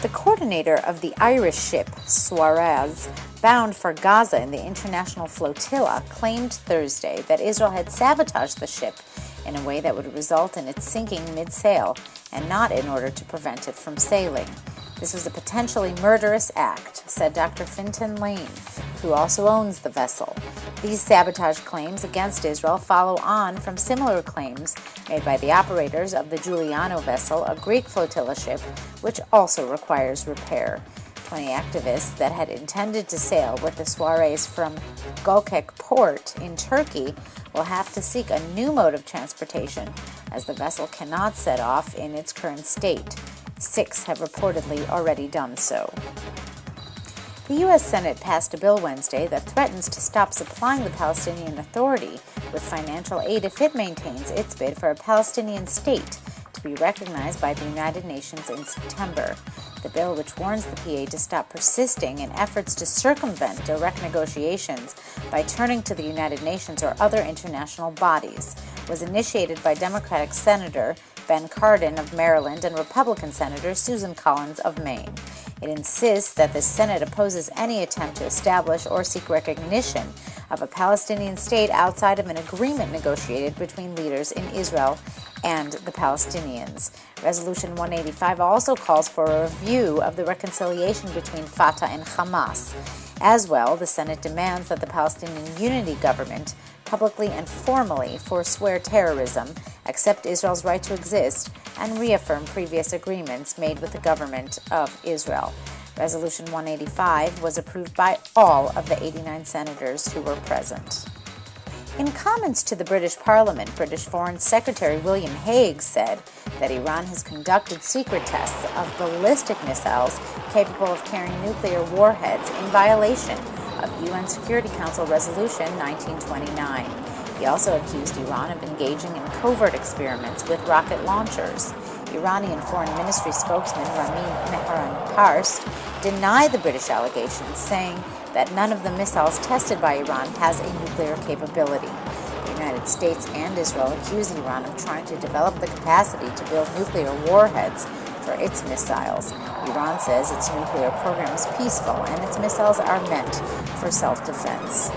The coordinator of the Irish ship Suarez, bound for Gaza in the international flotilla, claimed Thursday that Israel had sabotaged the ship in a way that would result in its sinking mid-sail and not in order to prevent it from sailing. This was a potentially murderous act, said Dr. Fintan Lane, who also owns the vessel. These sabotage claims against Israel follow on from similar claims made by the operators of the Giuliano vessel, a Greek flotilla ship, which also requires repair. 20 activists that had intended to sail with the Suarez from Göcek port in Turkey will have to seek a new mode of transportation, as the vessel cannot set off in its current state. 6 have reportedly already done so. The U.S. Senate passed a bill Wednesday that threatens to stop supplying the Palestinian Authority with financial aid if it maintains its bid for a Palestinian state to be recognized by the United Nations in September. The bill, which warns the PA to stop persisting in efforts to circumvent direct negotiations by turning to the United Nations or other international bodies, was initiated by Democratic Senator Ben Cardin of Maryland and Republican Senator Susan Collins of Maine. It insists that the Senate opposes any attempt to establish or seek recognition of a Palestinian state outside of an agreement negotiated between leaders in Israel and the Palestinians. Resolution 185 also calls for a review of the reconciliation between Fatah and Hamas. As well, the Senate demands that the Palestinian Unity Government publicly and formally forswear terrorism, accept Israel's right to exist, and reaffirm previous agreements made with the government of Israel. Resolution 185 was approved by all of the 89 senators who were present. In comments to the British Parliament, British Foreign Secretary William Hague said that Iran has conducted secret tests of ballistic missiles capable of carrying nuclear warheads in violation of UN Security Council Resolution 1929. He also accused Iran of engaging in covert experiments with rocket launchers. Iranian Foreign Ministry spokesman Ramin Mehran-Pars denied the British allegations, saying that none of the missiles tested by Iran has a nuclear capability. The United States and Israel accuse Iran of trying to develop the capacity to build nuclear warheads for its missiles. Iran says its nuclear program is peaceful and its missiles are meant for self-defense.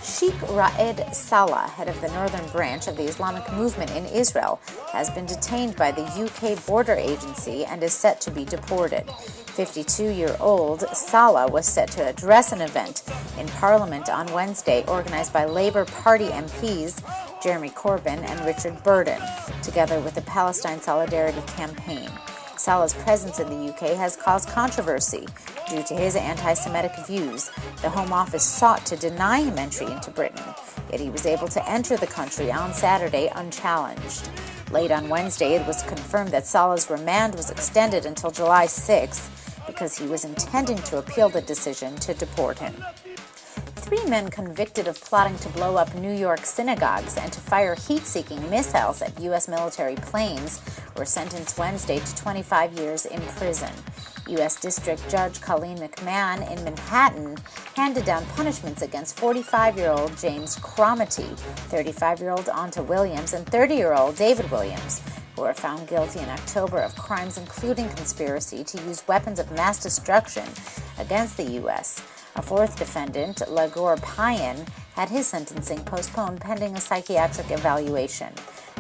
Sheikh Raed Salah, head of the northern branch of the Islamic movement in Israel, has been detained by the UK border agency and is set to be deported. 52-year-old Salah was set to address an event in Parliament on Wednesday organized by Labour Party MPs Jeremy Corbyn and Richard Burden, together with the Palestine Solidarity Campaign. Salah's presence in the UK has caused controversy due to his anti-Semitic views. The Home Office sought to deny him entry into Britain, yet he was able to enter the country on Saturday unchallenged. Late on Wednesday, it was confirmed that Salah's remand was extended until July 6th because he was intending to appeal the decision to deport him. 3 men convicted of plotting to blow up New York synagogues and to fire heat-seeking missiles at U.S. military planes were sentenced Wednesday to 25 years in prison. U.S. District Judge Colleen McMahon in Manhattan handed down punishments against 45-year-old James Cromitty, 35-year-old Anta Williams, and 30-year-old David Williams, who were found guilty in October of crimes including conspiracy to use weapons of mass destruction against the U.S. A 4th defendant, Lagor Payan, had his sentencing postponed pending a psychiatric evaluation.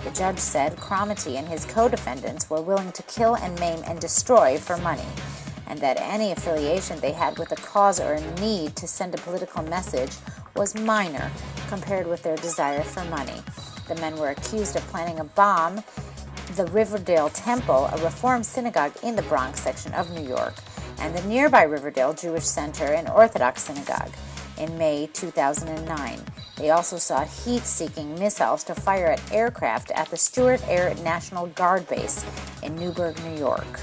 The judge said Cromitty and his co-defendants were willing to kill and maim and destroy for money, and that any affiliation they had with a cause or a need to send a political message was minor compared with their desire for money. The men were accused of planning a bomb the Riverdale Temple, a Reform synagogue in the Bronx section of New York, and the nearby Riverdale Jewish Center, an Orthodox synagogue, in May 2009. They also sought heat-seeking missiles to fire at aircraft at the Stewart Air National Guard Base in Newburgh, New York.